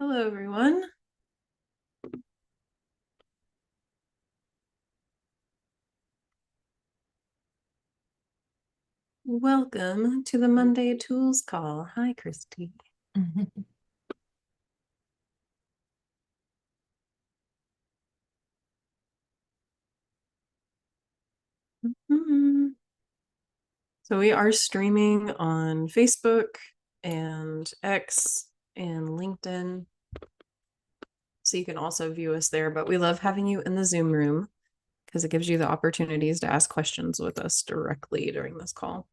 Hello, everyone. Welcome to the Monday Tools Call. Hi, Christy. So we are streaming on Facebook and X and LinkedIn. So you can also view us there, but we love having you in the Zoom room because it gives you the opportunities to ask questions with us directly during this call.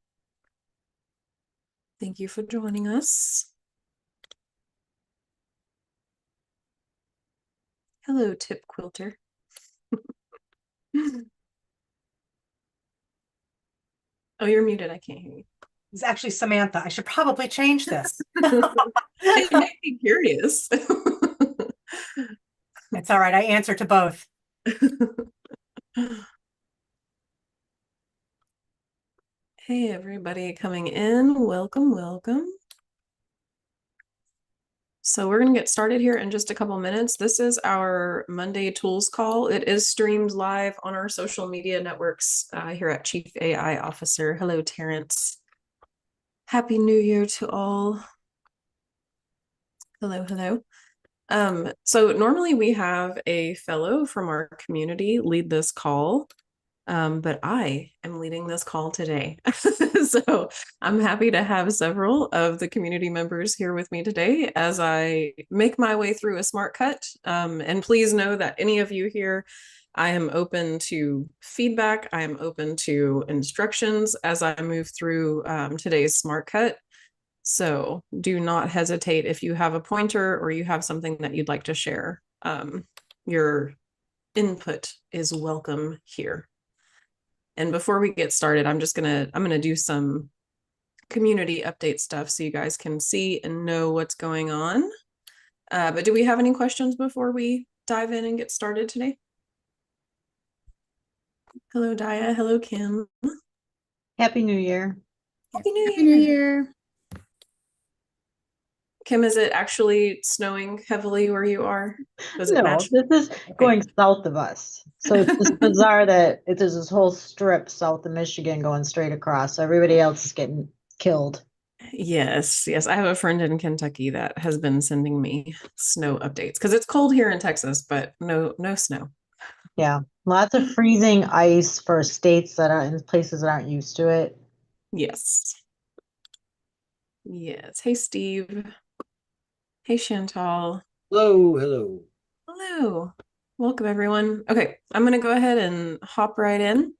Thank you for joining us. Hello, Tip Quilter. Oh, you're muted. I can't hear you. It's actually Samantha. I should probably change this. It makes me curious. It's all right. I answer to both. Hey, everybody coming in. Welcome, welcome. So we're going to get started here in just a couple minutes. This is our Monday Tools Call. It is streamed live on our social media networks here at Chief AI Officer. Hello, Terrence. Happy New Year to all. Hello, hello. So normally we have a fellow from our community lead this call. But I am leading this call today. So I'm happy to have several of the community members here with me today as I make my way through a smart cut. And please know that any of you here, I am open to feedback. I am open to instructions as I move through today's smart cut. So do not hesitate if you have a pointer or you have something that you'd like to share. Your input is welcome here. And before we get started, I'm gonna do some community update stuff so you guys can see and know what's going on. But do we have any questions before we dive in and get started today? Hello, Dia. Hello, Kim. Happy New Year. Happy New Happy New Year. Year. Kim, is it actually snowing heavily where you are? Does it No, match? this is going south of us. So it's just bizarre that there's this whole strip south of Michigan going straight across. So everybody else is getting killed. Yes, yes. I have a friend in Kentucky that has been sending me snow updates because it's cold here in Texas, but no snow. Yeah, lots of freezing ice for states that are in places that aren't used to it. Yes. Yes. Hey, Steve. Hey, Chantal. Hello. Hello. Welcome, everyone. Okay, I'm going to go ahead and hop right in.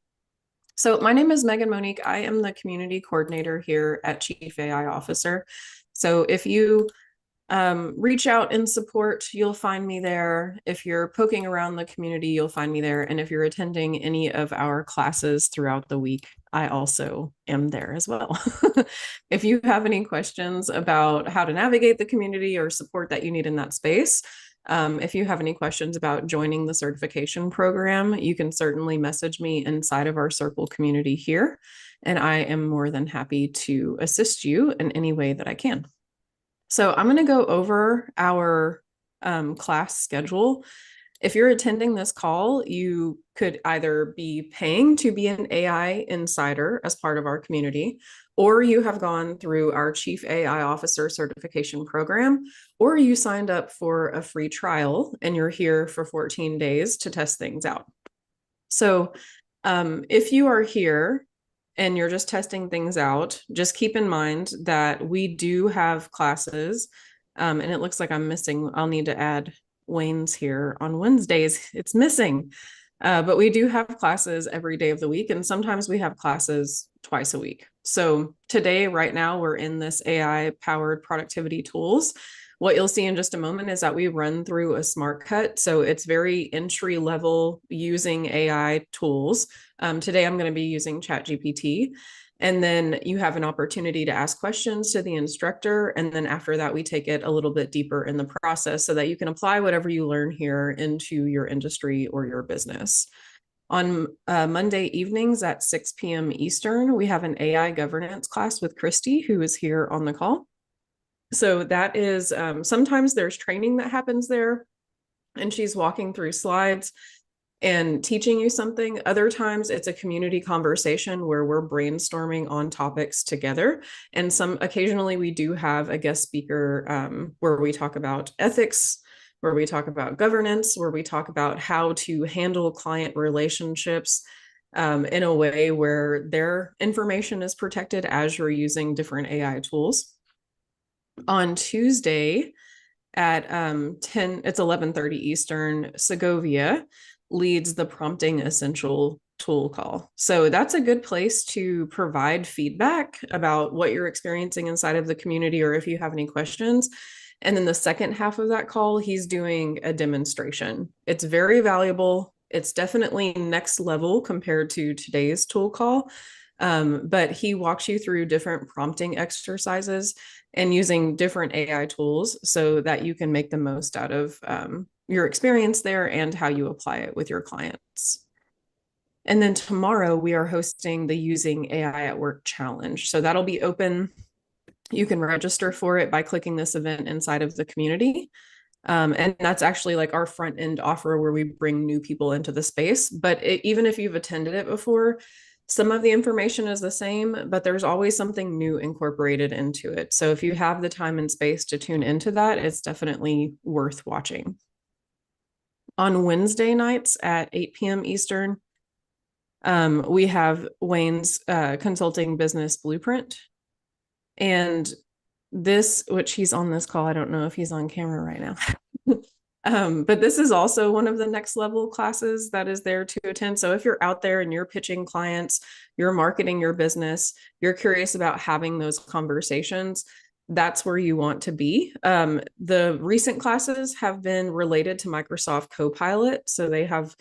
So my name is Megan Monique. I am the community coordinator here at Chief AI Officer. So if you reach out in support, you'll find me there. If you're poking around the community, you'll find me there. And if you're attending any of our classes throughout the week, I also am there as well. If you have any questions about how to navigate the community or support that you need in that space, if you have any questions about joining the certification program, you can certainly message me inside of our Circle community here, and I am more than happy to assist you in any way that I can. So I'm going to go over our class schedule. If you're attending this call, you could either be paying to be an AI insider as part of our community, or you have gone through our Chief AI Officer certification program, or you signed up for a free trial and you're here for 14 days to test things out. So if you are here and you're just testing things out, just keep in mind that we do have classes, and it looks like I'm missing. I'll need to add Wayne's here on Wednesdays. It's missing. But we do have classes every day of the week, and sometimes we have classes twice a week. So today, right now, we're in this AI-powered productivity tools. What you'll see in just a moment is that we run through a smart cut. So it's very entry level using AI tools. Today, I'm going to be using ChatGPT. And then you have an opportunity to ask questions to the instructor. And then after that, we take it a little bit deeper in the process so that you can apply whatever you learn here into your industry or your business. On Monday evenings at 6 p.m. Eastern, we have an AI governance class with Christy, who is here on the call. So that is, sometimes there's training that happens there, and she's walking through slides and teaching you something. Other times it's a community conversation where we're brainstorming on topics together. And occasionally we do have a guest speaker where we talk about ethics, where we talk about governance, where we talk about how to handle client relationships in a way where their information is protected as you're using different AI tools. On Tuesday at 11:30 Eastern, Segovia leads the prompting essential tool call. So that's a good place to provide feedback about what you're experiencing inside of the community, or if you have any questions. And then the second half of that call, he's doing a demonstration. It's very valuable. It's definitely next level compared to today's tool call. But he walks you through different prompting exercises and using different AI tools so that you can make the most out of your experience there and how you apply it with your clients. And then tomorrow we are hosting the Using AI at Work Challenge. So that'll be open. You can register for it by clicking this event inside of the community. And that's actually like our front end offer where we bring new people into the space. But even if you've attended it before, some of the information is the same, but there's always something new incorporated into it. So if you have the time and space to tune into that, it's definitely worth watching. On Wednesday nights at 8 p.m. Eastern, we have Wayne's Consulting Business Blueprint. And this, which he's on this call, I don't know if he's on camera right now. But this is also one of the next level classes that is there to attend. So if you're out there and you're pitching clients, you're marketing your business, you're curious about having those conversations, that's where you want to be. The recent classes have been related to Microsoft Copilot. So they have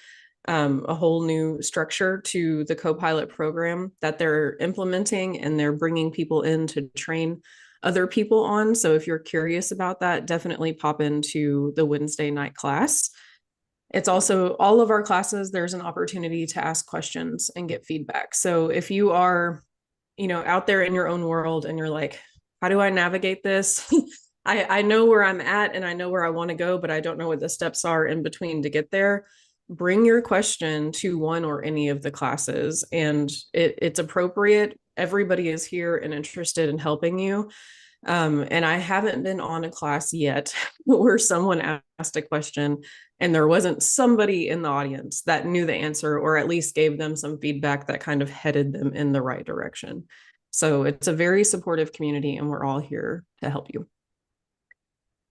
a whole new structure to the Copilot program that they're implementing, and they're bringing people in to train other people on. So if you're curious about that, definitely pop into the Wednesday night class. It's also all of our classes, there's an opportunity to ask questions and get feedback. So if you are, out there in your own world and you're like, how do I navigate this? I know where I'm at and I know where I want to go, but I don't know what the steps are in between to get there. Bring your question to one or any of the classes, and it's appropriate. Everybody is here and interested in helping you. And I haven't been on a class yet where someone asked a question and there wasn't somebody in the audience that knew the answer, or at least gave them some feedback that kind of headed them in the right direction. So it's a very supportive community, and we're all here to help you.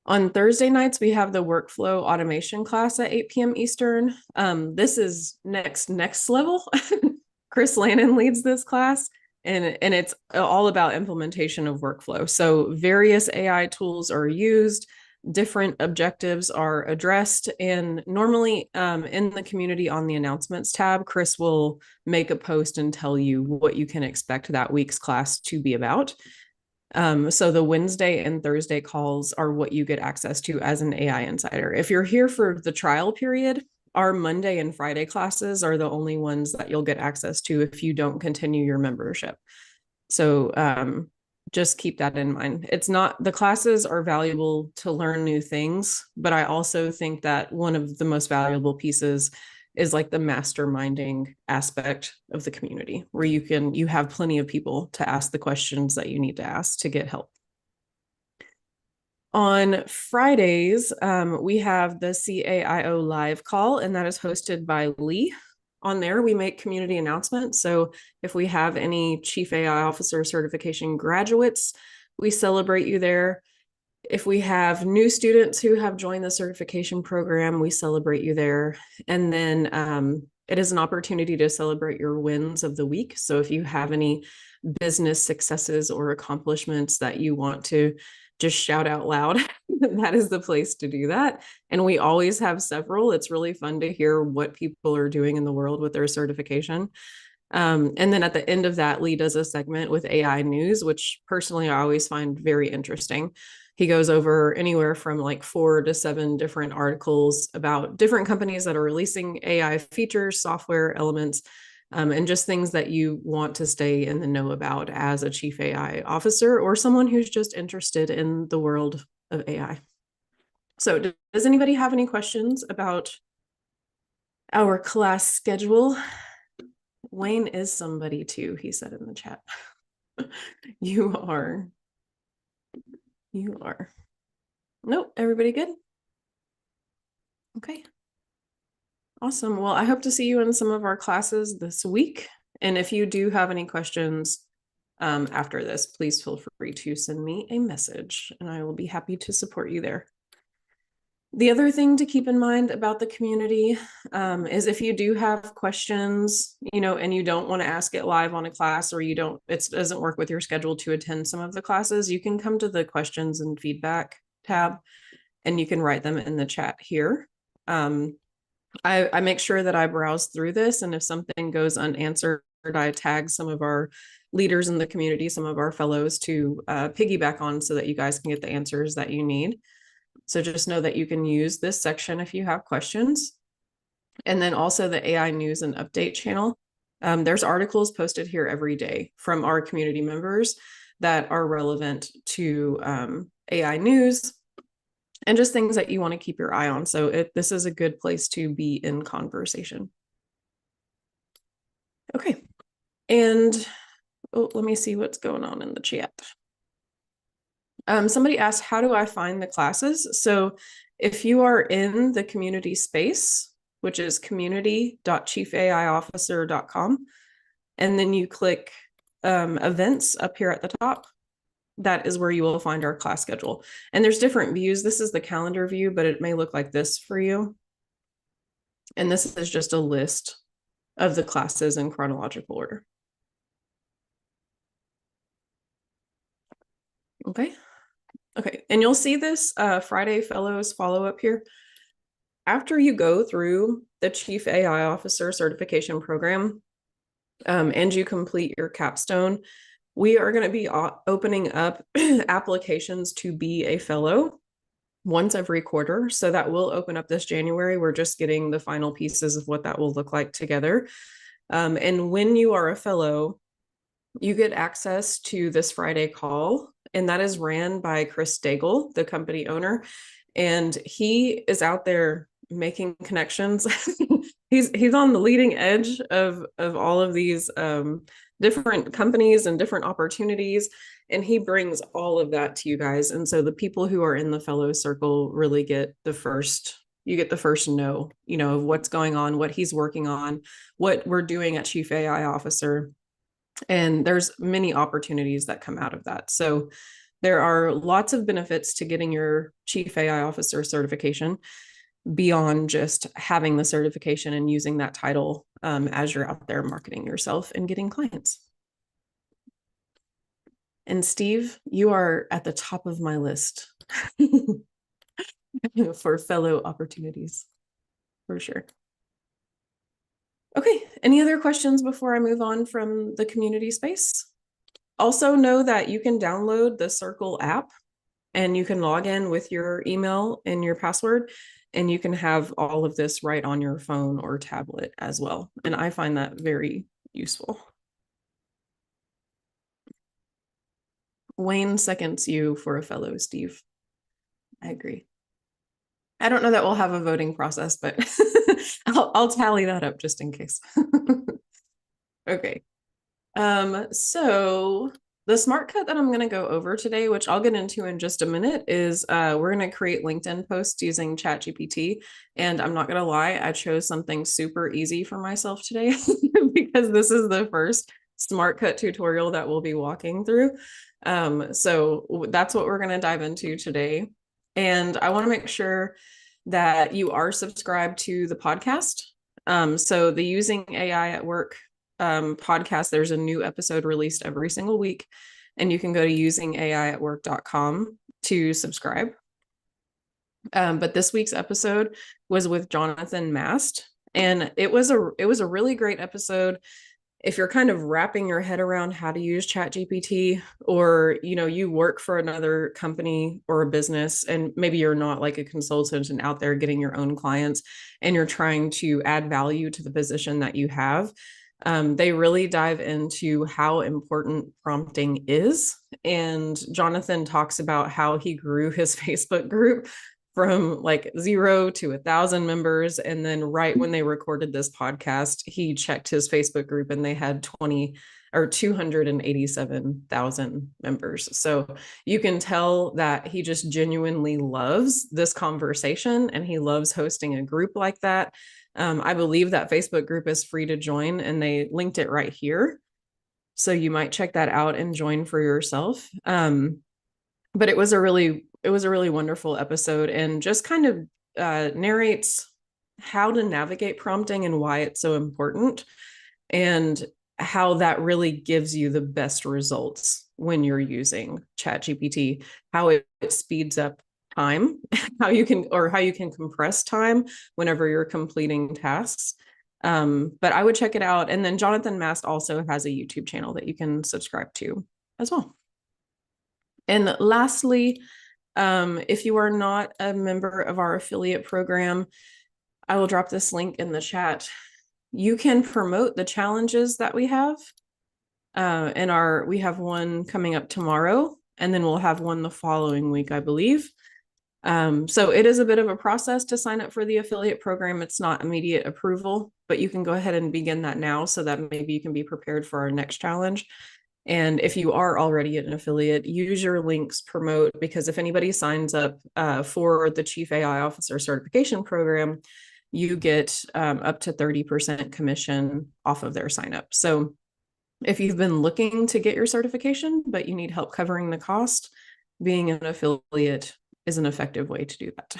On Thursday nights, we have the workflow automation class at 8 p.m. Eastern. This is next level. Chris Lannon leads this class, and it's all about implementation of workflow. So various AI tools are used, different objectives are addressed, and normally in the community on the announcements tab, Chris will make a post and tell you what you can expect that week's class to be about. So the Wednesday and Thursday calls are what you get access to as an AI insider. If you're here for the trial period, our Monday and Friday classes are the only ones that you'll get access to if you don't continue your membership. So just keep that in mind. The classes are valuable to learn new things, but I also think that one of the most valuable pieces is like the masterminding aspect of the community, where you have plenty of people to ask the questions that you need to ask to get help. On Fridays, we have the CAIO live call, and that is hosted by Lee. On there, we make community announcements. So if we have any Chief AI Officer certification graduates, we celebrate you there. If we have new students who have joined the certification program, we celebrate you there. And then it is an opportunity to celebrate your wins of the week. So if you have any business successes or accomplishments that you want to just shout out loud, that is the place to do that. And we always have several. It's really fun to hear what people are doing in the world with their certification. And then at the end of that, Lee does a segment with AI news, which personally I always find very interesting. He goes over anywhere from like 4 to 7 different articles about different companies that are releasing AI features, software elements, and just things that you want to stay in the know about as a chief AI officer or someone who's just interested in the world of AI. So does anybody have any questions about our class schedule? Wayne is somebody too, he said in the chat. You are. Nope, everybody good? Okay. Awesome. Well, I hope to see you in some of our classes this week. And if you do have any questions after this, please feel free to send me a message and I will be happy to support you there. The other thing to keep in mind about the community is if you do have questions, and you don't want to ask it live on a class, or it doesn't work with your schedule to attend some of the classes, you can come to the questions and feedback tab and you can write them in the chat here. I make sure that I browse through this, and if something goes unanswered, I tag some of our leaders in the community, some of our fellows to piggyback on so that you guys can get the answers that you need. So just know that you can use this section if you have questions. And then also the AI news and update channel. There's articles posted here every day from our community members that are relevant to AI news and just things that you want to keep your eye on. So this is a good place to be in conversation. Okay. And let me see what's going on in the chat. Somebody asked, how do I find the classes? So if you are in the community space, which is community.chiefaiofficer.com, and then you click events up here at the top, that is where you will find our class schedule. And there's different views. This is the calendar view, but it may look like this for you. And this is just a list of the classes in chronological order. Okay. Okay, and you'll see this Friday Fellows follow-up here. After you go through the Chief AI Officer certification program and you complete your capstone, we are going to be opening up applications to be a fellow once every quarter. So that will open up this January. We're just getting the final pieces of what that will look like together. And when you are a fellow, you get access to this Friday call, and that is ran by Chris Daigle, the company owner. And he is out there making connections. He's on the leading edge of all of these different companies and different opportunities. And he brings all of that to you guys. And so the people who are in the fellow circle really get the first know, of what's going on, what he's working on, what we're doing at Chief AI Officer. And there's many opportunities that come out of that. So there are lots of benefits to getting your Chief AI Officer certification beyond just having the certification and using that title as you're out there marketing yourself and getting clients. And Steve, you are at the top of my list for fellow opportunities, for sure. Okay, any other questions before I move on from the community space? Also know that you can download the Circle app and you can log in with your email and your password, and you can have all of this right on your phone or tablet as well. And I find that very useful. Wayne seconds you for a fellow, Steve. I agree. I don't know that we'll have a voting process, but I'll tally that up just in case. Okay. So the smart cut that I'm going to go over today, which I'll get into in just a minute, is we're going to create LinkedIn posts using ChatGPT. And I'm not going to lie, I chose something super easy for myself today because this is the first smart cut tutorial that we'll be walking through. So that's what we're going to dive into today. And I want to make sure that you are subscribed to the podcast. So the Using AI at Work podcast, there's a new episode released every single week, and you can go to usingaiatwork.com to subscribe. But this week's episode was with Jonathan Mast, and it was a really great episode. If you're kind of wrapping your head around how to use ChatGPT, or you work for another company or a business, and maybe you're not like a consultant and out there getting your own clients, and you're trying to add value to the position that you have, They really dive into how important prompting is. And Jonathan talks about how he grew his Facebook group from like 0 to 1,000 members. And then right when they recorded this podcast, he checked his Facebook group and they had 287,000 members. So you can tell that he just genuinely loves this conversation and he loves hosting a group like that. I believe that Facebook group is free to join and they linked it right here. So you might check that out and join for yourself. But it was a really wonderful episode and just kind of narrates how to navigate prompting and why it's so important and how that really gives you the best results when you're using ChatGPT, how it speeds up time, how you can compress time whenever you're completing tasks. But I would check it out. And then Jonathan Mast also has a YouTube channel that you can subscribe to as well. And lastly, if you are not a member of our affiliate program, I will drop this link in the chat. You can promote the challenges that we have. We have one coming up tomorrow, and then we'll have one the following week, I believe. So it is a bit of a process to sign up for the affiliate program. It's not immediate approval, but you can go ahead and begin that now so that maybe you can be prepared for our next challenge. And if you are already an affiliate, use your links, promote, because if anybody signs up for the Chief AI Officer Certification Program, you get up to 30% commission off of their sign up. So if you've been looking to get your certification, but you need help covering the cost, being an affiliate is an effective way to do that.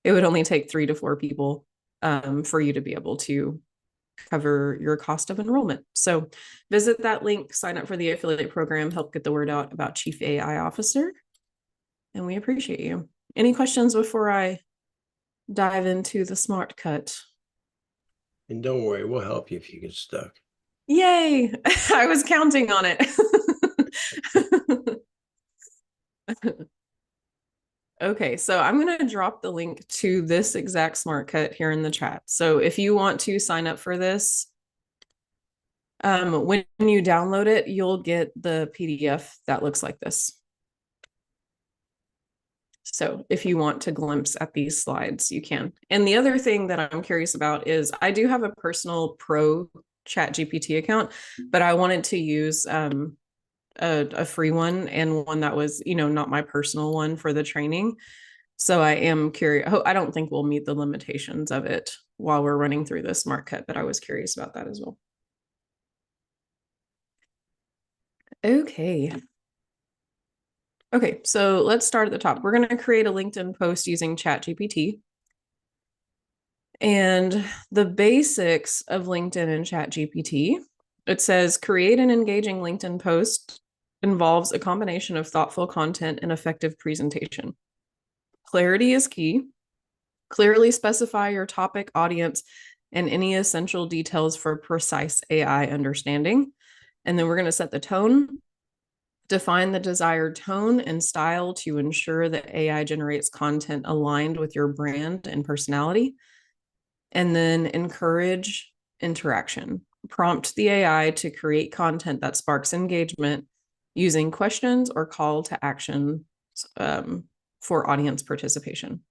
It would only take 3 to 4 people for you to be able to cover your cost of enrollment. So visit that link, sign up for the affiliate program, help get the word out about Chief AI Officer. And we appreciate you. Any questions before I dive into the smart cut? And don't worry, we'll help you if you get stuck. Yay! I was counting on it. Okay, so I'm going to drop the link to this exact smart cut here in the chat. So if you want to sign up for this, when you download it, you'll get the PDF that looks like this. So if you want to glimpse at these slides, you can. And the other thing that I'm curious about is I do have a personal pro ChatGPT account, but I wanted to use a free one and one that was, not my personal one for the training. So I am curious. I don't think we'll meet the limitations of it while we're running through this smart cut, but I was curious about that as well. Okay, so let's start at the top. We're going to create a LinkedIn post using ChatGPT. And the basics of LinkedIn and ChatGPT, it says create an engaging LinkedIn post involves a combination of thoughtful content and effective presentation. Clarity is key. Clearly specify your topic, audience, and any essential details for precise AI understanding. And then we're going to set the tone. Define the desired tone and style to ensure that AI generates content aligned with your brand and personality. And then encourage interaction. Prompt the AI to create content that sparks engagement using questions or call to action for audience participation.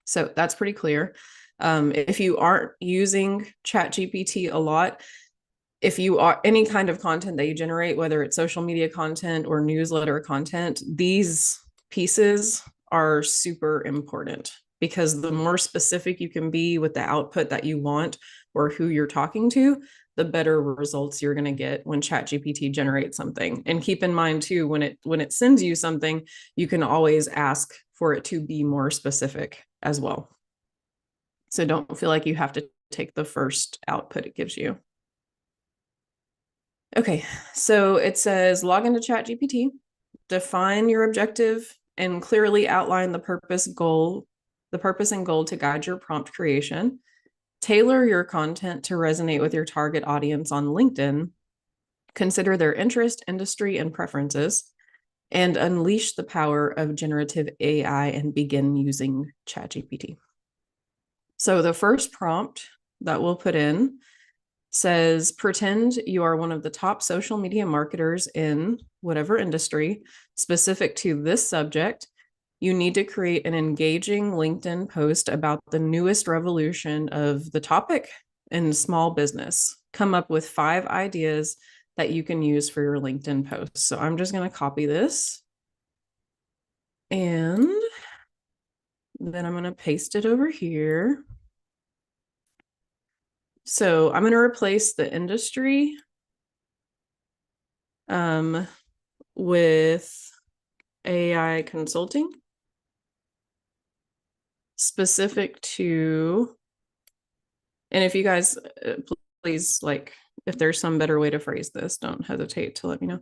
So that's pretty clear. If you aren't using ChatGPT a lot, if you are any kind of content that you generate, whether it's social media content or newsletter content, these pieces are super important because the more specific you can be with the output that you want or who you're talking to, the better results you're going to get when ChatGPT generates something. And keep in mind too, when it sends you something, you can always ask for it to be more specific as well. So don't feel like you have to take the first output it gives you. Okay, so it says log into ChatGPT, define your objective, and clearly outline the purpose and goal to guide your prompt creation. Tailor your content to resonate with your target audience on LinkedIn. Consider their interest, industry, and preferences, and unleash the power of generative AI and begin using ChatGPT. So the first prompt that we'll put in says, pretend you are one of the top social media marketers in whatever industry specific to this subject. You need to create an engaging LinkedIn post about the newest revolution of the topic in small business. Come up with 5 ideas that you can use for your LinkedIn posts. So I'm just going to copy this. And then I'm going to paste it over here. So I'm going to replace the industry with AI consulting specific to, and if you guys please, like, if there's some better way to phrase this, don't hesitate to let me know.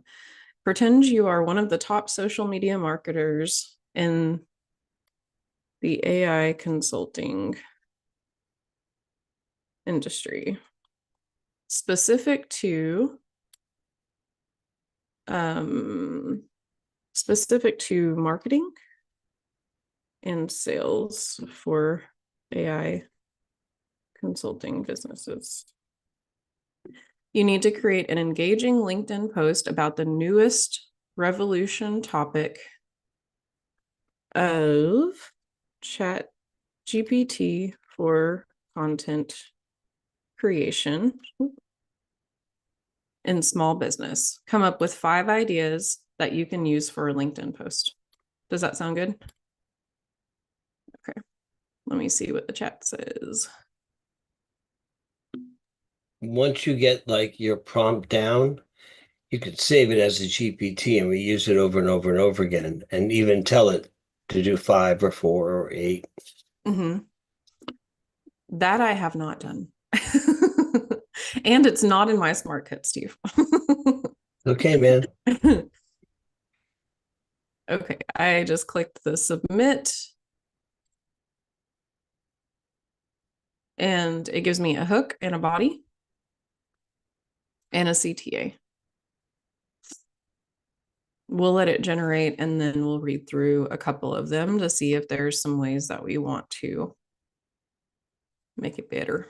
Pretend you are one of the top social media marketers in the AI consulting industry specific to marketing and sales for AI consulting businesses. You need to create an engaging LinkedIn post about the newest revolution topic of Chat GPT for content creation in small business. Come up with 5 ideas that you can use for a LinkedIn post. Does that sound good? Okay, let me see what the chat says. Once you get like your prompt down, you could save it as a GPT and we use it over and over and over again, and even tell it to do 5 or 4 or 8. Mm-hmm. That I have not done. And it's not in my smart kit, Steve. Okay, man. Okay, I just clicked the submit. And it gives me a hook and a body and a CTA. We'll let it generate and then we'll read through a couple of them to see if there's some ways that we want to make it better.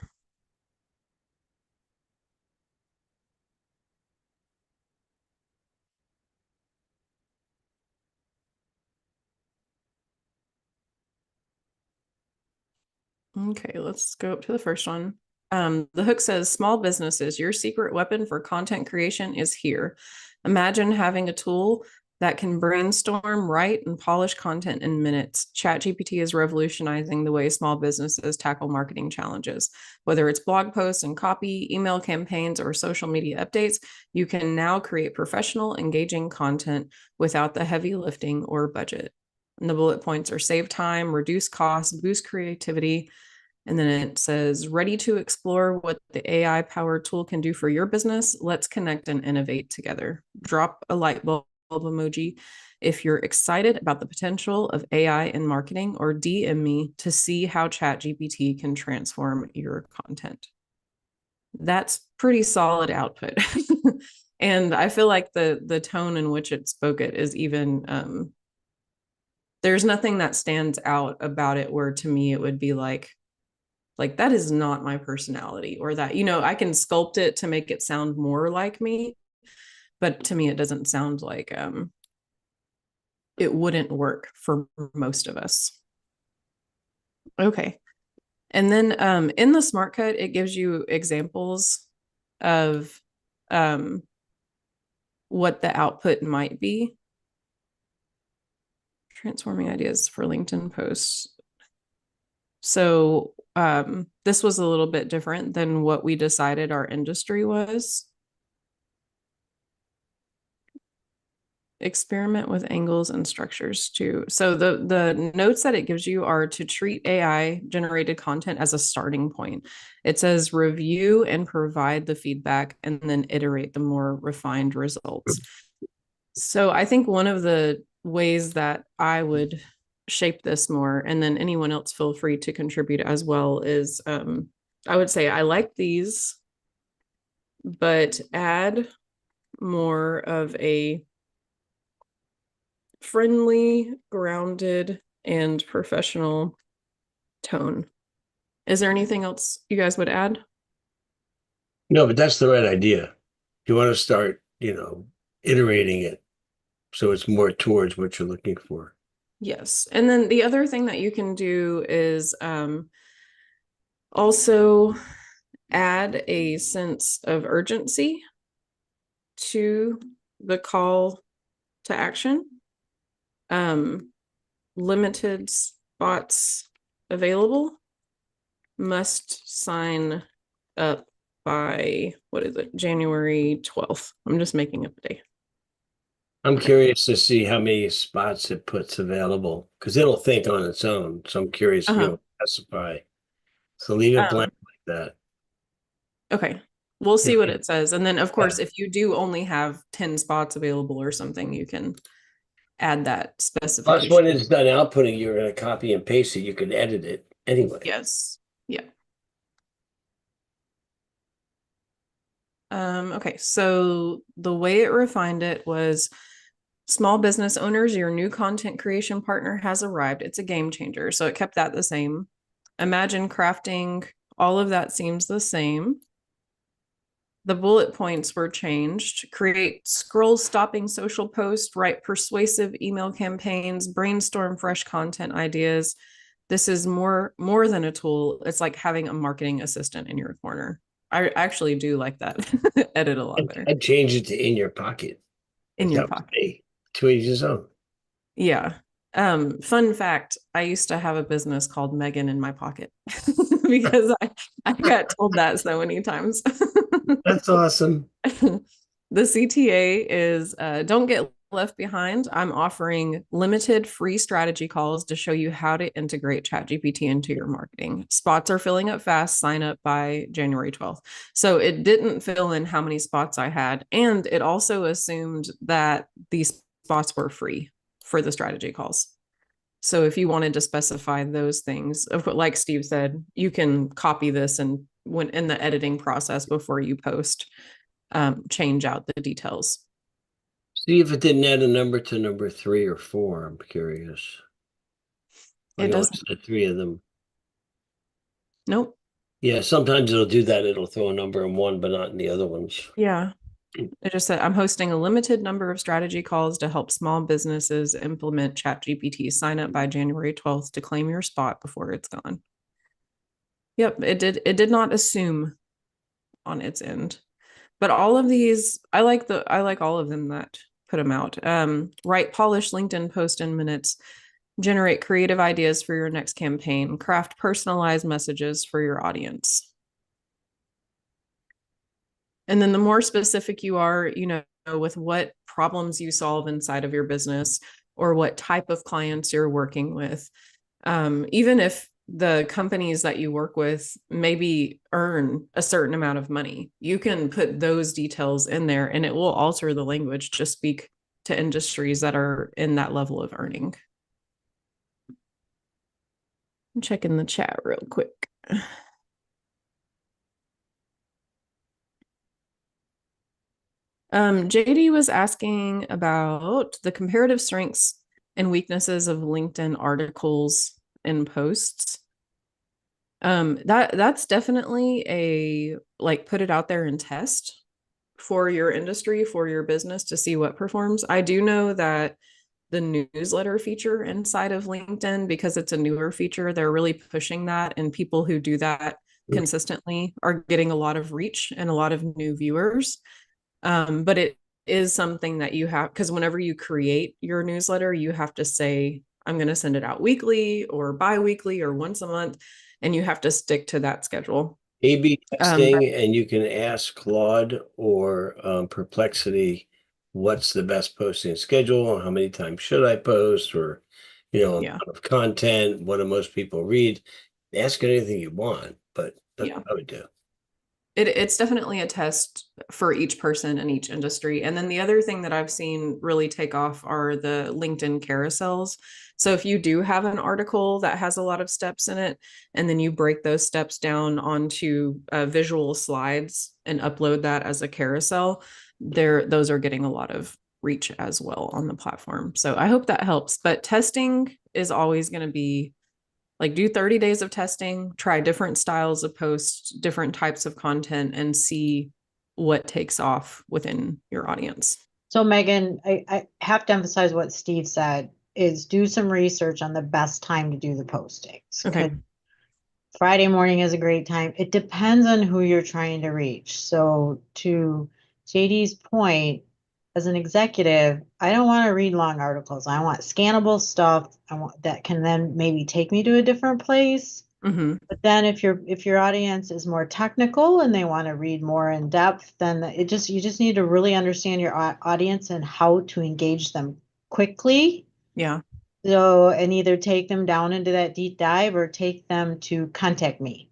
Okay, let's go up to the first one. The hook says, small businesses, your secret weapon for content creation is here. Imagine having a tool that can brainstorm, write, and polish content in minutes. ChatGPT is revolutionizing the way small businesses tackle marketing challenges. Whether it's blog posts and copy, email campaigns, or social media updates, you can now create professional, engaging content without the heavy lifting or budget. And the bullet points are save time, reduce costs, boost creativity. And then it says, ready to explore what the AI powered tool can do for your business? Let's connect and innovate together. Drop a light bulb emoji if you're excited about the potential of AI in marketing, or DM me to see how ChatGPT can transform your content. That's pretty solid output. And I feel like the tone in which it spoke it is even, there's nothing that stands out about it where to me it would be like that is not my personality, or that, you know, I can sculpt it to make it sound more like me, but to me it doesn't sound like it wouldn't work for most of us. Okay. And then in the Smart Cut, it gives you examples of what the output might be. Transforming ideas for LinkedIn posts. So this was a little bit different than what we decided our industry was. Experiment with angles and structures too. So the notes that it gives you are to treat AI generated content as a starting point. It says review and provide the feedback and then iterate the more refined results. So I think one of the ways that I would shape this more, and then anyone else feel free to contribute as well, is I would say I like these, but add more of a friendly, grounded, and professional tone. Is there anything else you guys would add? No, but that's the right idea. You want to start, iterating it so it's more towards what you're looking for. Yes. And then the other thing that you can do is also add a sense of urgency to the call to action. Limited spots available, must sign up by, what is it, January 12th. I'm just making up a day. I'm curious to see how many spots it puts available because it'll think on its own. So I'm curious if you don't specify. So leave it blank like that. Okay. We'll see Yeah. what it says. And then, of course, if you do only have 10 spots available or something, you can add that Plus, specification. when it's done outputting, you're going to copy and paste it. You can edit it anyway. Yes. Yeah. Okay, so the way it refined it was small business owners, your new content creation partner has arrived. It's a game changer. So it kept that the same. Imagine crafting, all of that seems the same. The bullet points were changed. Create scroll stopping social posts, write persuasive email campaigns, brainstorm fresh content ideas. This is more than a tool. It's like having a marketing assistant in your corner. I actually do like that edit a lot better. I'd change it to in your pocket. In your pocket. To each his own. Yeah. Fun fact, I used to have a business called Megan in my pocket because I got told that so many times. That's awesome. The CTA is don't get left behind. I'm offering limited free strategy calls to show you how to integrate ChatGPT into your marketing. Spots are filling up fast. Sign up by January 12th. So it didn't fill in how many spots I had. And it also assumed that these spots were free for the strategy calls. So if you wanted to specify those things, like Steve said, you can copy this and when in the editing process before you post, change out the details. See if it didn't add a number to number 3 or 4. I'm curious. It doesn't. The 3 of them. Nope. Yeah, sometimes it'll do that. It'll throw a number in one, but not in the other ones. Yeah. It just said, I'm hosting a limited number of strategy calls to help small businesses implement ChatGPT. Sign up by January 12th to claim your spot before it's gone. Yep, it did not assume on its end. But all of these, I like all of them that put them out. Write polished LinkedIn post in minutes, generate creative ideas for your next campaign, craft personalized messages for your audience. And then the more specific you are, with what problems you solve inside of your business or what type of clients you're working with, even if the companies that you work with maybe earn a certain amount of money, you can put those details in there and it will alter the language to speak to industries that are in that level of earning. I'm checking the chat real quick. JD was asking about the comparative strengths and weaknesses of LinkedIn articles and posts. That's definitely a put it out there and test for your industry, for your business to see what performs. I do know that the newsletter feature inside of LinkedIn, because it's a newer feature, they're really pushing that, and people who do that consistently are getting a lot of reach and a lot of new viewers. But it is something that you have, because whenever you create your newsletter, you have to say, I'm going to send it out weekly or bi-weekly or once a month, and you have to stick to that schedule. A/B testing, and you can ask Claude or Perplexity, what's the best posting schedule? How many times should I post? Or, amount of content, what do most people read? Ask it anything you want, but that's what I would do. It's definitely a test for each person in each industry. And then the other thing that I've seen really take off are the LinkedIn carousels. So if you do have an article that has a lot of steps in it, and then you break those steps down onto visual slides and upload that as a carousel, those are getting a lot of reach as well on the platform. So I hope that helps. But testing is always going to be Like do 30 days of testing, try different styles of posts, different types of content, and see what takes off within your audience. So Megan, I have to emphasize what Steve said is do some research on the best time to do the postings. Okay. Friday morning is a great time. It depends on who you're trying to reach. So to JD's point, as an executive, I don't want to read long articles. I want scannable stuff. I want that can then maybe take me to a different place. Mm-hmm. But then if your audience is more technical and they want to read more in depth, then you just need to really understand your audience and how to engage them quickly. Yeah. So, and either take them down into that deep dive or take them to contact me.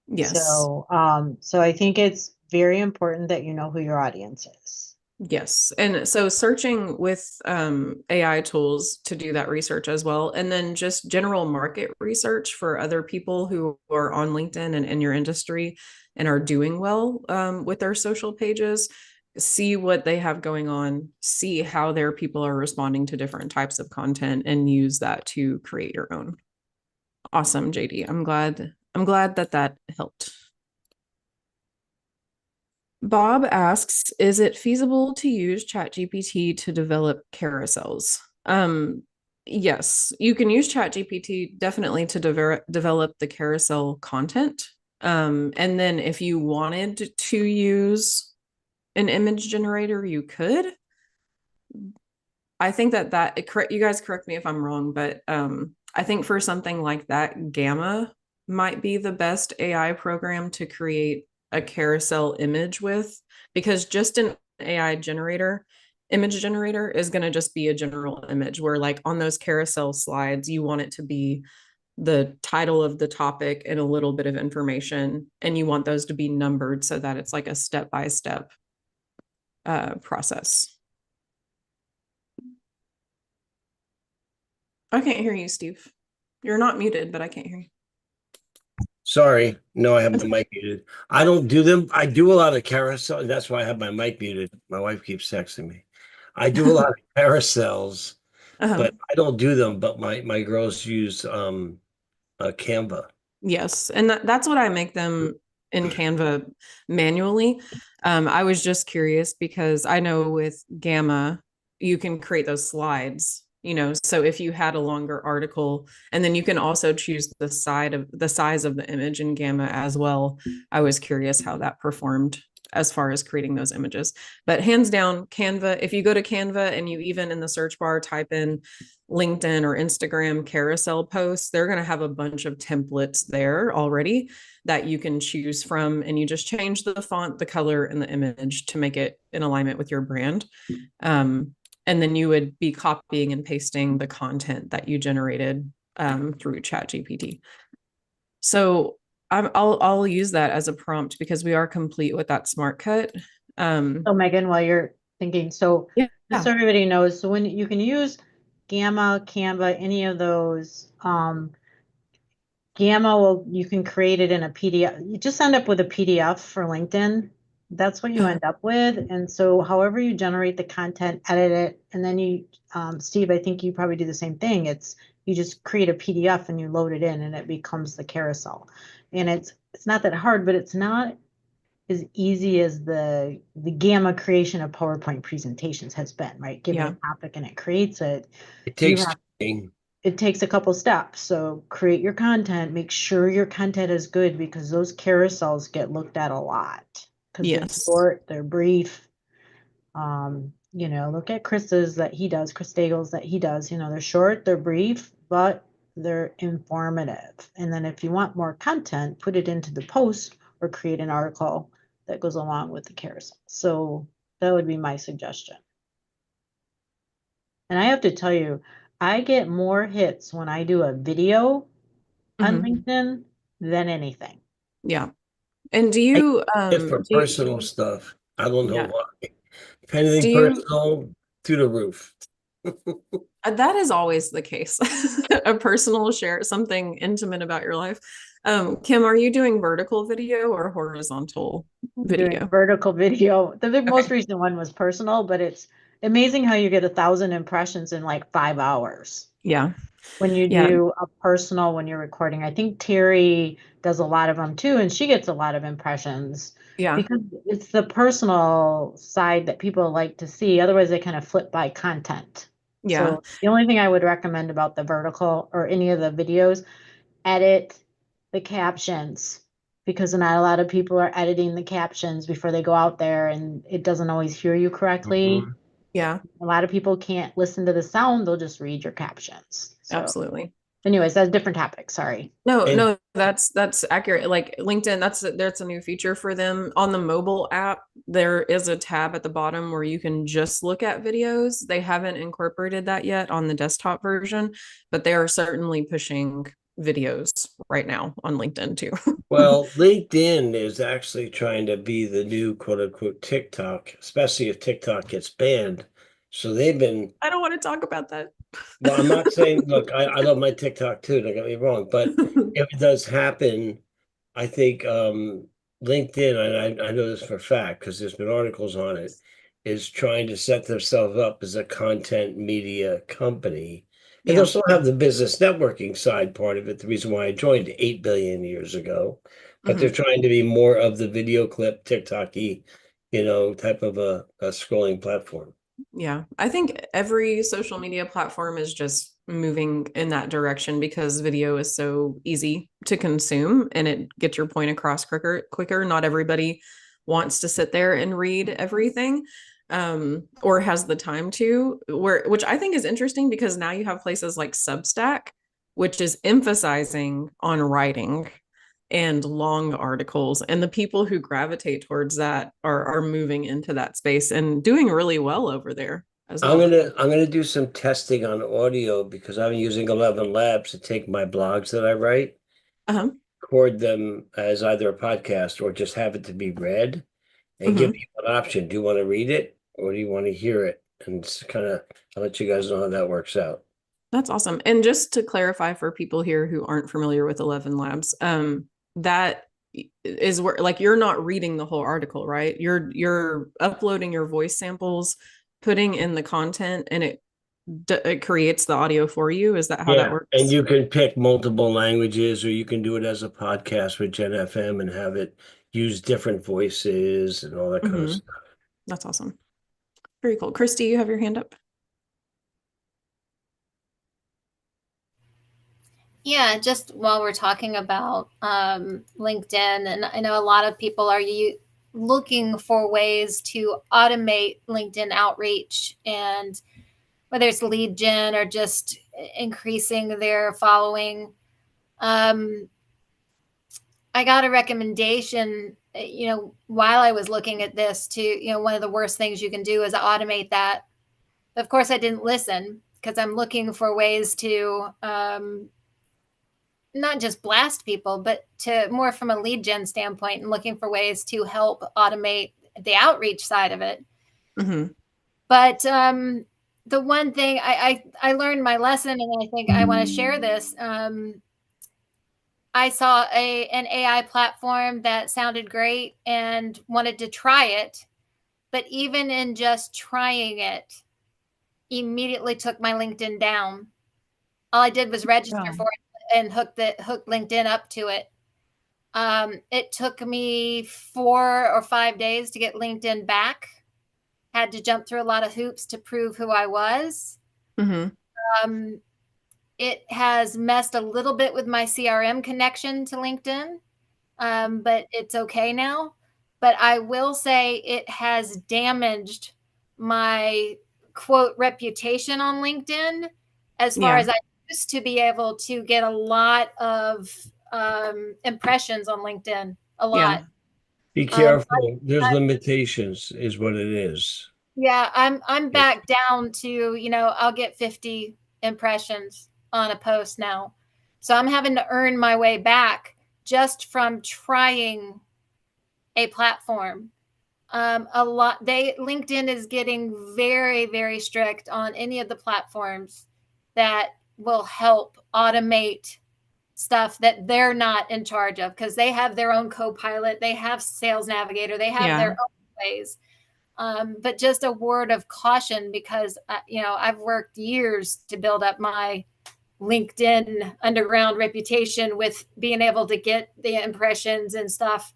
Yes. So I think it's very important that you know who your audience is. Yes. And so searching with AI tools to do that research as well. And then just general market research for other people who are on LinkedIn and in your industry and are doing well with their social pages. See what they have going on, see how their people are responding to different types of content, and use that to create your own. Awesome, JD. I'm glad that helped. Bob asks, is it feasible to use ChatGPT to develop carousels? Yes, you can use ChatGPT definitely to develop the carousel content. And then if you wanted to use an image generator, you could. I think that you guys correct me if I'm wrong, but I think for something like that, Gamma might be the best AI program to create a carousel image with, because just an AI image generator is going to just be a general image where, like, on those carousel slides, you want it to be the title of the topic and a little bit of information, and you want those to be numbered so that it's like a step-by-step process. I can't hear you, Steve. You're not muted, but I can't hear you. Sorry. No, I have my mic muted. I don't do them. I do a lot of carousel. That's why I have my mic muted. My wife keeps texting me. I do a lot of carousels, but I don't do them. But my girls use Canva. Yes, and that's what I make them in Canva manually. I was just curious because I know with Gamma, you can create those slides, so if you had a longer article, and then you can also choose the size of the image in Gamma as well. I was curious how that performed as far as creating those images. But hands down, Canva, if you go to Canva and you even in the search bar type in LinkedIn or Instagram carousel posts, they're going to have a bunch of templates there already that you can choose from. And you just change the font, the color, and the image to make it in alignment with your brand. And then you would be copying and pasting the content that you generated through ChatGPT. So I'll use that as a prompt because we are complete with that smart cut. So Megan, while you're thinking, so just so everybody knows, so when you can use Gamma, Canva, any of those, Gamma you can create it in a PDF. You just end up with a PDF for LinkedIn. That's what you end up with. And so however you generate the content, edit it, and then you, Steve, I think you probably do the same thing. You just create a PDF and you load it in and it becomes the carousel. And it's not that hard, but it's not as easy as the Gamma creation of PowerPoint presentations has been, right? Give me a topic and it creates it. It takes training. It takes a couple steps. So create your content, make sure your content is good, because those carousels get looked at a lot. Because they're short, they're brief. Look at Chris Daigle's that he does, they're short, they're brief, but they're informative. And then if you want more content, put it into the post or create an article that goes along with the carousel. So that would be my suggestion. And I have to tell you, I get more hits when I do a video on LinkedIn than anything. Yeah. And do you for personal stuff? I don't know why. If anything personal, through the roof. That is always the case. A personal share, something intimate about your life. Kim, are you doing vertical video or horizontal video? Doing vertical video. The most recent one was personal, but it's amazing how you get 1,000 impressions in like 5 hours. Yeah. When you Yeah. do a personal, when you're recording. I think Terry does a lot of them too, and she gets a lot of impressions Yeah. because it's the personal side that people like to see. Otherwise, they kind of flip by content. Yeah. So the only thing I would recommend about the vertical or any of the videos, edit the captions, because not a lot of people are editing the captions before they go out there, and it doesn't always hear you correctly. Mhm. Yeah. A lot of people can't listen to the sound, they'll just read your captions. So Absolutely. anyways, that's a different topic. Sorry. No, And no, that's accurate. Like LinkedIn, that's a new feature for them. On the mobile app, there is a tab at the bottom where you can just look at videos. They haven't incorporated that yet on the desktop version, but they are certainly pushing videos right now on LinkedIn too. well, LinkedIn is actually trying to be the new quote unquote TikTok, especially if TikTok gets banned. So they've been, I don't want to talk about that. well, I'm not saying, look, I love my TikTok too, don't get me wrong, but if it does happen, I think LinkedIn, and I know this for a fact because there's been articles on it, is trying to set themselves up as a content media company. And they'll Yeah. still have the business networking side part of it, the reason why I joined 8 billion years ago. But they're Mhm. trying to be more of the video clip, TikTok-y, type of a scrolling platform. Yeah, I think every social media platform is just moving in that direction because video is so easy to consume and it gets your point across quicker. Not everybody wants to sit there and read everything or has the time to, which I think is interesting because now you have places like Substack, which is emphasizing on writing and long articles, and the people who gravitate towards that are moving into that space and doing really well over there as I'm well. gonna I'm gonna do some testing on audio because I'm using 11 Labs to take my blogs that I write, Uh-huh. record them as either a podcast or just have it to be read and give Hmm. people an option. Do you want to read it or do you want to hear it? And it's kind of, I'll let you guys know how that works out. That's awesome. And just to clarify for people here who aren't familiar with 11 Labs, that is where, like, you're not reading the whole article, right? You're uploading your voice samples, putting in the content, and it creates the audio for you. Is that how that Yeah, and works? you can pick multiple languages or you can do it as a podcast with Gen FM and have it use different voices and all that kind of Hmm. stuff. That's awesome. Very cool. Christy, you have your hand up. Yeah, just while we're talking about LinkedIn, and I know a lot of people are looking for ways to automate LinkedIn outreach, and whether it's lead gen or just increasing their following. Um, I got a recommendation, while I was looking at this to, one of the worst things you can do is automate that. Of course, I didn't listen because I'm looking for ways to not just blast people, but to more from a lead gen standpoint and looking for ways to help automate the outreach side of it. Hmm. But the one thing I learned my lesson, and I think I want to share this. I saw an AI platform that sounded great and wanted to try it, but even in just trying it, immediately took my LinkedIn down. All I did was register Yeah. for it and hook LinkedIn up to it. It took me 4 or 5 days to get LinkedIn back. Had to jump through a lot of hoops to prove who I was. Hmm. Um, it has messed a little bit with my CRM connection to LinkedIn, but it's okay now. But I will say it has damaged my quote reputation on LinkedIn as far Yeah. as I used to be able to get a lot of impressions on LinkedIn, a Yeah. lot. Be Um, careful. There's limitations, is what it is. yeah, I'm back down to, I'll get 50 impressions on a post now. So I'm having to earn my way back just from trying a platform. LinkedIn is getting very, very strict on any of the platforms that will help automate stuff that they're not in charge of because they have their own co-pilot, they have Sales Navigator, they have their Yeah. own ways. But just a word of caution, because I've worked years to build up my LinkedIn underground reputation with being able to get the impressions and stuff.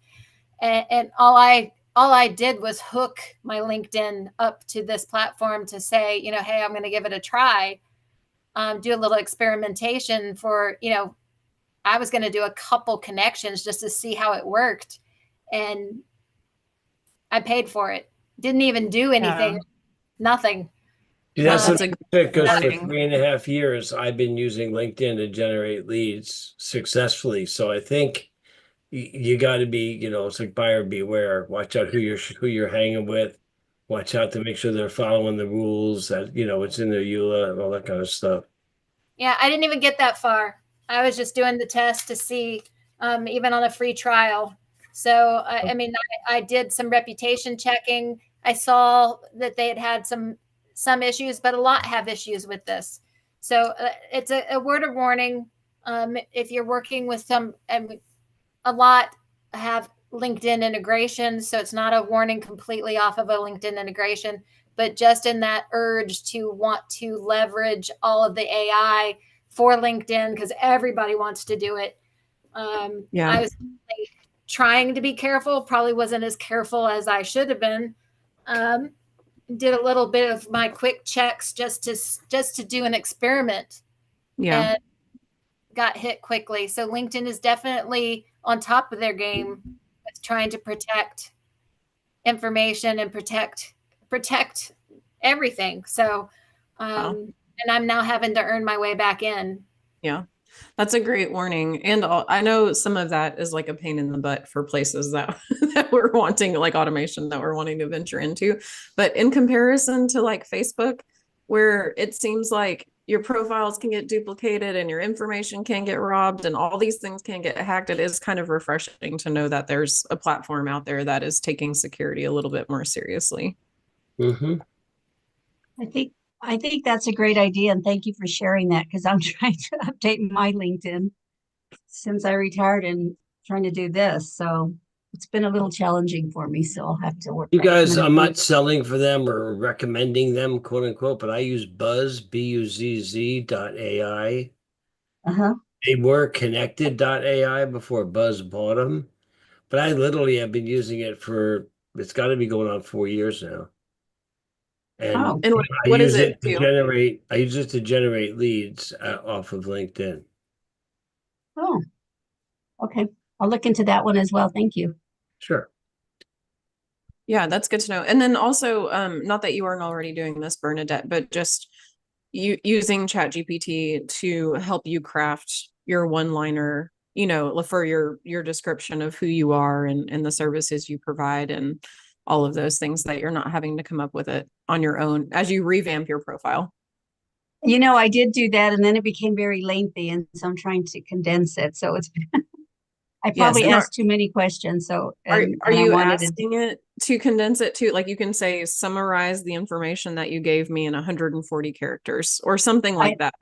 And all I did was hook my LinkedIn up to this platform to say, hey, I'm going to give it a try, do a little experimentation for, I was going to do a couple connections just to see how it worked. And I paid for it. Didn't even do anything. Nothing. That's That's a good because for warning. 3.5 years, I've been using LinkedIn to generate leads successfully. So I think you got to be, it's like buyer beware. Watch out who you're hanging with. Watch out to make sure they're following the rules, that it's in their EULA and all that kind of stuff. Yeah, I didn't even get that far. I was just doing the test to see, even on a free trial. So I mean, I did some reputation checking. I saw that they had some issues, but a lot have issues with this. So it's a word of warning. If you're working with a lot have LinkedIn integration, so it's not a warning completely off of a LinkedIn integration, but just in that urge to want to leverage all of the AI for LinkedIn, because everybody wants to do it. Yeah. I was trying to be careful, probably wasn't as careful as I should have been. Did a little bit of my quick checks just to do an experiment. Yeah. And got hit quickly. So LinkedIn is definitely on top of their game with trying to protect information and protect everything. So, and I'm now having to earn my way back in. Yeah, that's a great warning. And I know some of that is like a pain in the butt for places that, that we're wanting, like automation that we're wanting to venture into. But in comparison to like Facebook, where it seems like your profiles can get duplicated and your information can get robbed and all these things can get hacked, it is kind of refreshing to know that there's a platform out there that is taking security a little bit more seriously. Mm-hmm. I think that's a great idea, and thank you for sharing that, because I'm trying to update my LinkedIn since I retired and trying to do this. So it's been a little challenging for me, so I'll have to work. You guys, I'm not selling for them or recommending them, quote unquote, but I use Buzz, BUZZ.ai. They were connected.ai before Buzz bought them, but I literally have been using it for, it's got to be going on 4 years now. And And what is it to generate? I use it to generate leads off of LinkedIn. Oh, okay. I'll look into that one as well. Thank you. Sure. Yeah, that's good to know. And then also, not that you aren't already doing this, Bernadette, but just using ChatGPT to help you craft your one-liner, for your description of who you are and the services you provide and all of those things, that you're not having to come up with it on your own as you revamp your profile. I did do that, and then it became very lengthy, and so I'm trying to condense it. So it's I probably asked too many questions. So are you asking it to condense it to, like, you can say, summarize the information that you gave me in 140 characters or something like that.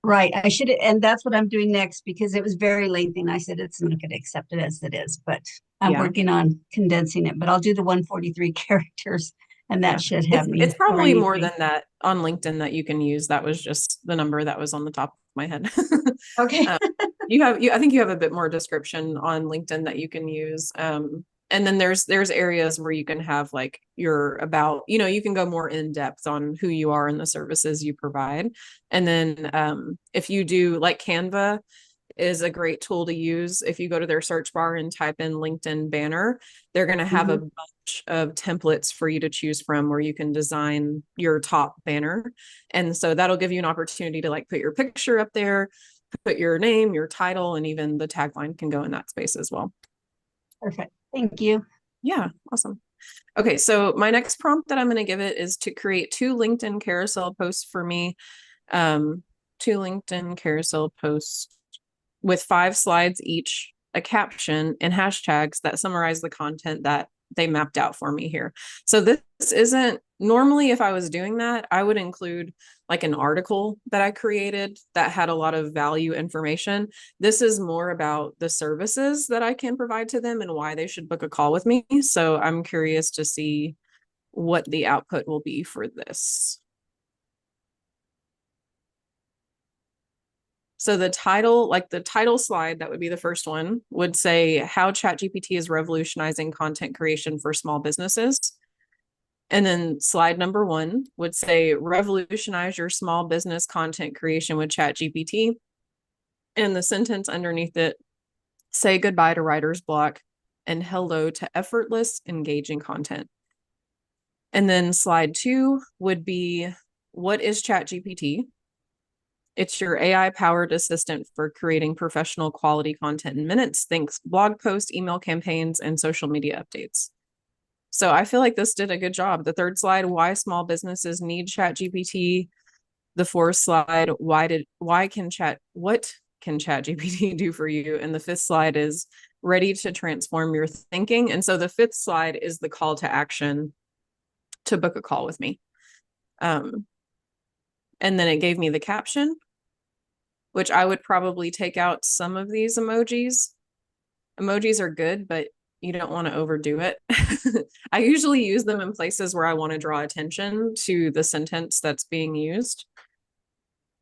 Right. I should, and that's what I'm doing next, because it was very lengthy, and I said it's not going to accept it as it is, but I'm working on condensing it. But I'll do the 143 characters, and that should have me. It's probably more than that on LinkedIn that you can use. That was just the number that was on the top of my head. Okay. I think you have a bit more description on LinkedIn that you can use. And then there's areas where you can have like your about, you can go more in depth on who you are and the services you provide. And then if you do, like, Canva is a great tool to use. If you go to their search bar and type in LinkedIn banner, they're going to have a bunch of templates for you to choose from where you can design your top banner. And so that'll give you an opportunity to like put your picture up there, put your name, your title, and even the tagline can go in that space as well. Perfect. Thank you. Yeah, awesome. Okay, so my next prompt that I'm going to give it is to create 2 LinkedIn carousel posts for me. 2 LinkedIn carousel posts with 5 slides each, a caption, and hashtags that summarize the content that they mapped out for me here. So this isn't normally, if I was doing that, I would include like an article that I created that had a lot of value information. This is more about the services that I can provide to them and why they should book a call with me. So I'm curious to see what the output will be for this. So the title, like the title slide, that would be the first one, would say how ChatGPT is revolutionizing content creation for small businesses. And then slide number 1 would say revolutionize your small business content creation with ChatGPT. And the sentence underneath it, say goodbye to writer's block and hello to effortless, engaging content. And then slide 2 would be, what is ChatGPT? It's your AI-powered assistant for creating professional quality content in minutes. Thanks blog posts, email campaigns, and social media updates. So I feel like this did a good job. The third slide, why small businesses need ChatGPT. The fourth slide, what can ChatGPT do for you? And the fifth slide is ready to transform your thinking. And so the fifth slide is the call to action to book a call with me. And then it gave me the caption, which I would probably take out some of these emojis. Emojis are good, but you don't want to overdo it. I usually use them in places where I want to draw attention to the sentence that's being used.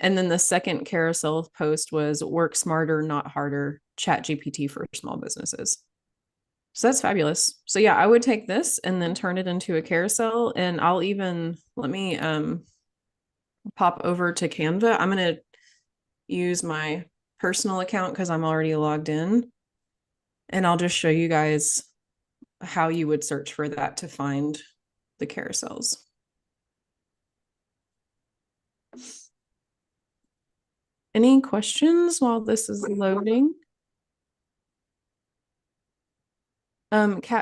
And then the second carousel post was work smarter, not harder, ChatGPT for small businesses. So that's fabulous. So yeah, I would take this and then turn it into a carousel, and I'll even, let me pop over to Canva. I'm going to use my personal account because I'm already logged in, and I'll just show you guys how you would search for that to find the carousels. Any questions while this is loading?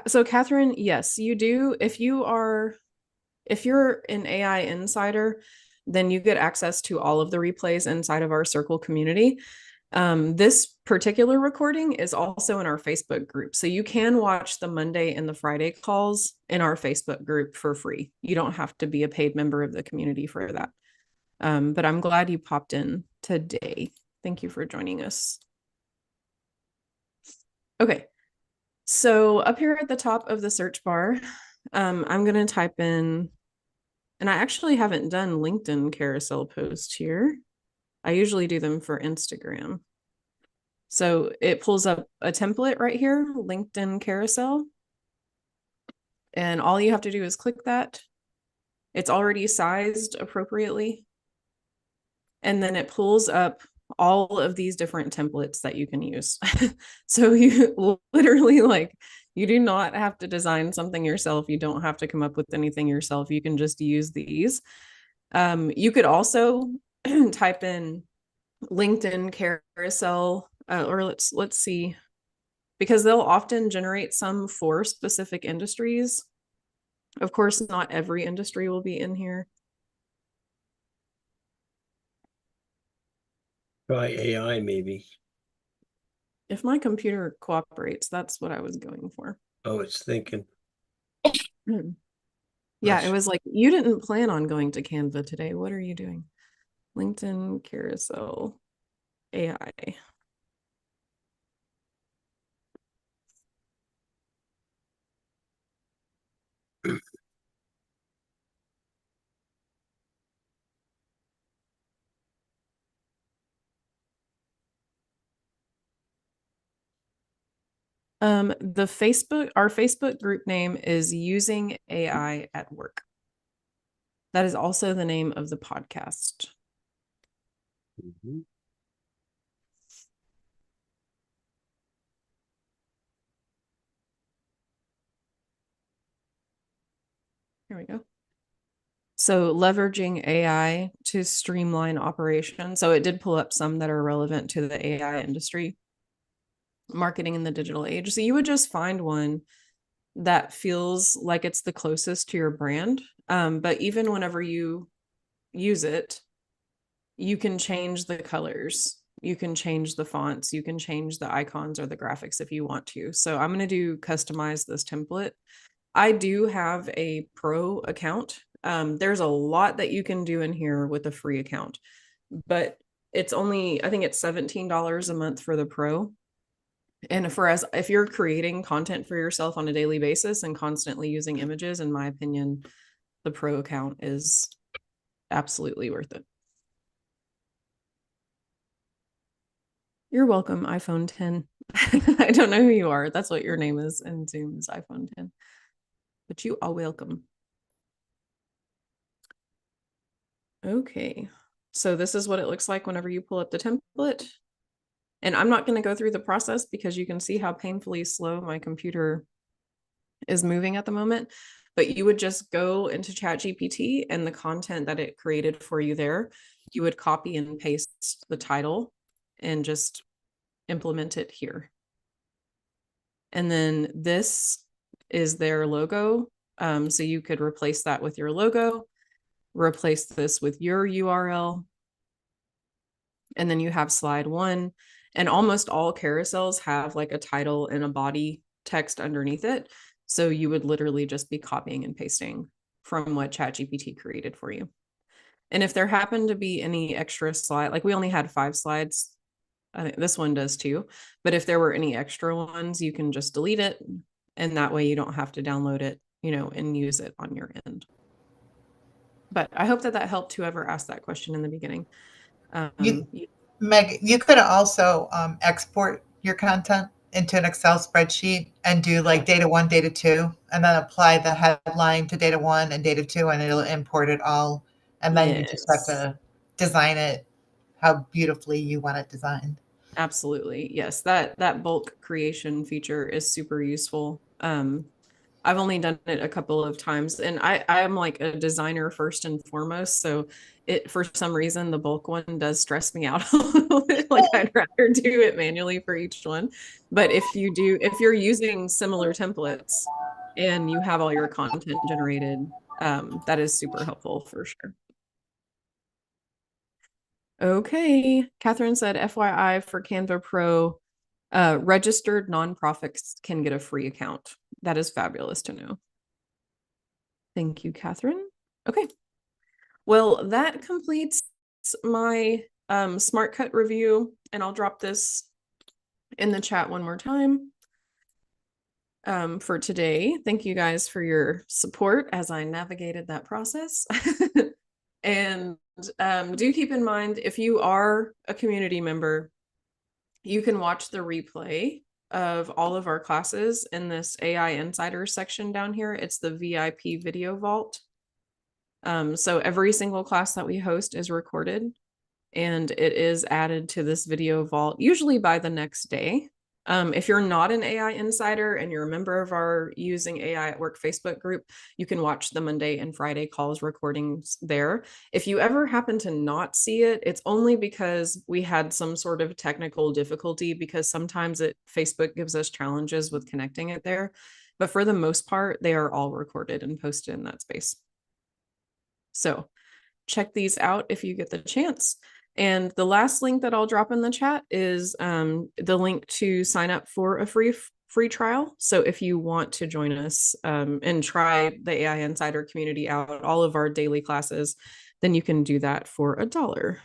So Catherine, yes, you do. If you're an AI insider, then you get access to all of the replays inside of our Circle community. This particular recording is also in our Facebook group. So you can watch the Monday and the Friday calls in our Facebook group for free. You don't have to be a paid member of the community for that. But I'm glad you popped in today. Thank you for joining us. Okay. So up here at the top of the search bar, I'm going to type in, and I actually haven't done LinkedIn carousel posts here. I usually do them for Instagram. So it pulls up a template right here, LinkedIn carousel. And all you have to do is click that. It's already sized appropriately. And then it pulls up all of these different templates that you can use. So you literally, like, you do not have to design something yourself. You don't have to come up with anything yourself. You can just use these. You could also type in LinkedIn carousel, or let's see, because they'll often generate some for specific industries. Of course, not every industry will be in here. Try AI, maybe. If my computer cooperates, that's what I was going for. Oh, it's thinking. Yeah, it was like, you didn't plan on going to Canva today. What are you doing? LinkedIn carousel AI. Our Facebook group name is Using AI at Work. That is also the name of the podcast. Mm-hmm. Here we go. So leveraging AI to streamline operations. So it did pull up some that are relevant to the AI industry, marketing in the digital age. So you would just find one that feels like it's the closest to your brand. But even whenever you use it, you can change the colors, you can change the fonts, you can change the icons or the graphics if you want to. So I'm going to customize this template. I do have a pro account. There's a lot that you can do in here with a free account, but it's only, I think it's $17 a month for the pro. And if you're creating content for yourself on a daily basis and constantly using images, in my opinion, the pro account is absolutely worth it. You're welcome, iPhone 10. I don't know who you are. That's what your name is in Zoom, is iPhone 10. But you are welcome. Okay, so this is what it looks like whenever you pull up the template. And I'm not going to go through the process because you can see how painfully slow my computer is moving at the moment. But you would just go into ChatGPT, and the content that it created for you there, you would copy and paste the title and just implement it here. And then this is their logo. So you could replace that with your logo, replace this with your URL. And then you have slide 1, and almost all carousels have like a title and a body text underneath it. So you would literally just be copying and pasting from what ChatGPT created for you. And if there happened to be any extra slide, like we only had 5 slides, I think this one does too, but if there were any extra ones, you can just delete it. And that way you don't have to download it, you know, and use it on your end. But I hope that helped whoever asked that question in the beginning. Meg, you could also export your content into an Excel spreadsheet and do like data 1, data 2, and then apply the headline to data 1 and data 2, and it'll import it all. And then you just have to design it how beautifully you want it designed. Absolutely. Yes, that bulk creation feature is super useful. I've only done it a couple of times, and I'm like a designer first and foremost. So it, for some reason, the bulk one does stress me out a little bit. Like I'd rather do it manually for each one. But if you're using similar templates and you have all your content generated, that is super helpful for sure. Okay, Catherine said, FYI for Canva Pro, registered nonprofits can get a free account. That is fabulous to know. Thank you, Catherine. Okay, well, that completes my Smart Cut review, and I'll drop this in the chat one more time for today. Thank you guys for your support as I navigated that process. And do keep in mind, if you are a community member, you can watch the replay of all of our classes in this AI Insider section down here. It's the VIP video vault. So every single class that we host is recorded, and it is added to this video vault, usually by the next day. If you're not an AI Insider and you're a member of our Using AI at Work Facebook group, you can watch the Monday and Friday calls recordings there. If you ever happen to not see it, it's only because we had some sort of technical difficulty, because sometimes Facebook gives us challenges with connecting it there. But for the most part, they are all recorded and posted in that space. So check these out if you get the chance. And the last link that I'll drop in the chat is the link to sign up for a free trial. So if you want to join us and try the AI Insider community out, all of our daily classes, then you can do that for $1.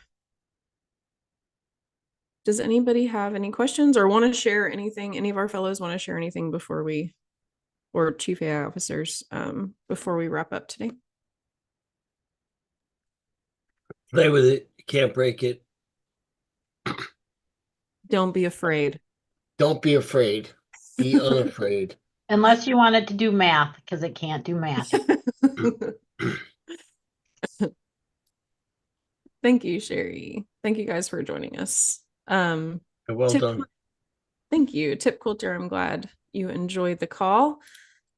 Does anybody have any questions or want to share anything? Any of our fellows want to share anything before we, or Chief AI officers, before we wrap up today? Play with it. You can't break it. Don't be afraid. Don't be afraid. Be unafraid. Unless you want it to do math, because it can't do math. Thank you, Sherry. Thank you guys for joining us. Well done. Thank you. Tip Culture, I'm glad you enjoyed the call.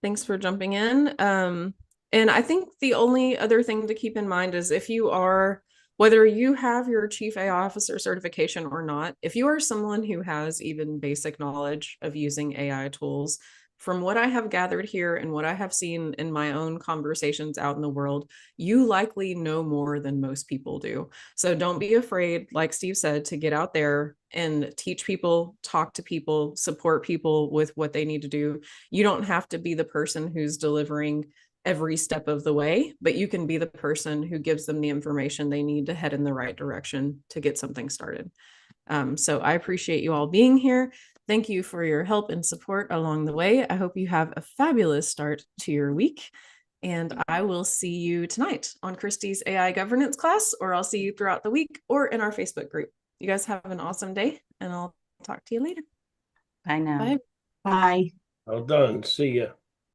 Thanks for jumping in. And I think the only other thing to keep in mind is, if you are, whether you have your Chief AI Officer certification or not, if you are someone who has even basic knowledge of using AI tools, from what I have gathered here and what I have seen in my own conversations out in the world, you likely know more than most people do. So don't be afraid, like Steve said, to get out there and teach people, talk to people, support people with what they need to do. You don't have to be the person who's delivering every step of the way, but you can be the person who gives them the information they need to head in the right direction to get something started. So I appreciate you all being here. Thank you for your help and support along the way. I hope you have a fabulous start to your week, And I will see you tonight on Christy's AI governance class, or I'll see you throughout the week or in our Facebook group. You guys have an awesome day, and I'll talk to you later. Bye now. Bye. Bye. Well done. See ya.